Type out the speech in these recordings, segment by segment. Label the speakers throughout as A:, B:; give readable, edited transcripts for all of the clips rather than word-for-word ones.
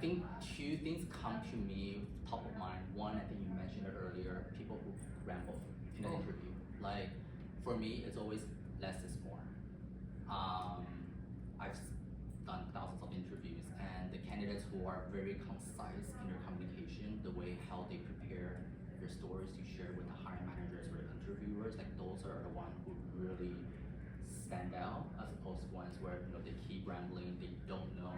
A: I think two things come to me top of mind. One, I think you mentioned it earlier, people who ramble in an interview. Like, for me, it's always less is more. I've done thousands of interviews, and the candidates who are very concise in their communication, the way how they prepare their stories to share with the hiring managers or the interviewers, like those are the ones who really stand out, as opposed to ones where they keep rambling, they don't know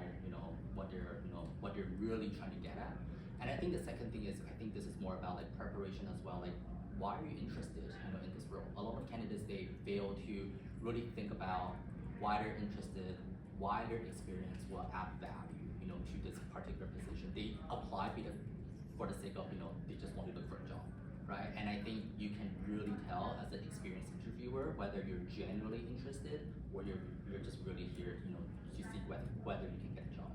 A: what they're really trying to get at. And I think the second thing is, I think this is more about like preparation as well. Like, why are you interested in this role? A lot of candidates, they fail to really think about why they're interested, why their experience will add value to this particular position. They apply for the sake of they just want to look for a job, right? And I think you can really tell as an experienced interviewer whether you're genuinely interested or you're just really here to see whether you can get a job.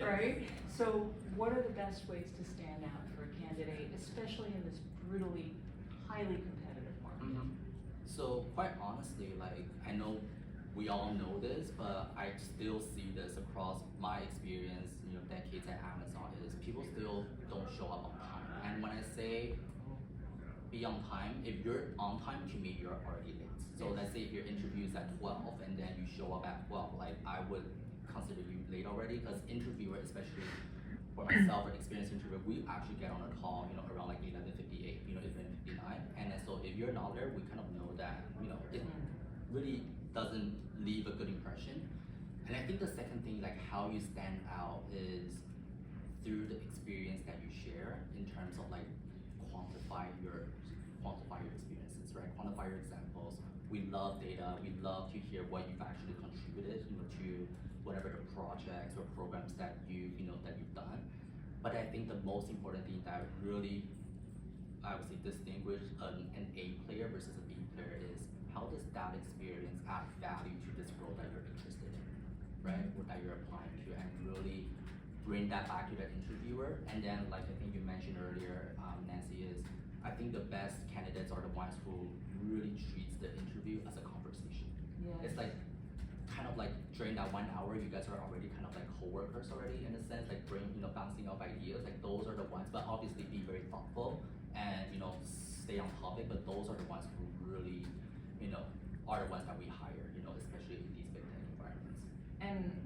B: Right? So what are the best ways to stand out for a candidate, especially in this brutally, highly competitive market?
A: So quite honestly, like, I know we all know this, but I still see this across my experience, decades at Amazon, is people still don't show up on time. And when I say be on time, if you're on time, to me, you're already late. So let's say if your interview is at 12 and then you show up at 12, like, I would consider you late already, because interviewer, especially for myself, an experienced interviewer, we actually get on a call, around like 11:58, 11:59, and then so if you're not there, we kind of know that, it really doesn't leave a good impression. And I think the second thing, like how you stand out, is through the experience that you share in terms of like quantify your experiences, right? Quantify your examples. We love data. We love to hear what you've actually contributed, to whatever the projects or programs that you've done. But I think the most important thing that really, I would say, distinguish an A player versus a B player is how does that experience add value to this role that you're interested in, right? Or that you're applying to, and really bring that back to the interviewer. And then, like I think you mentioned earlier, Nancy, is I think the best candidates are the ones who really treats the interview as a conversation.
B: Yeah.
A: It's like kind of like during that 1 hour, you guys are already kind of like co-workers already, in a sense, like bouncing off ideas. Like those are the ones, but obviously be very thoughtful and stay on topic. But those are the ones who really are the ones that we hire, especially in these big tech environments.
B: And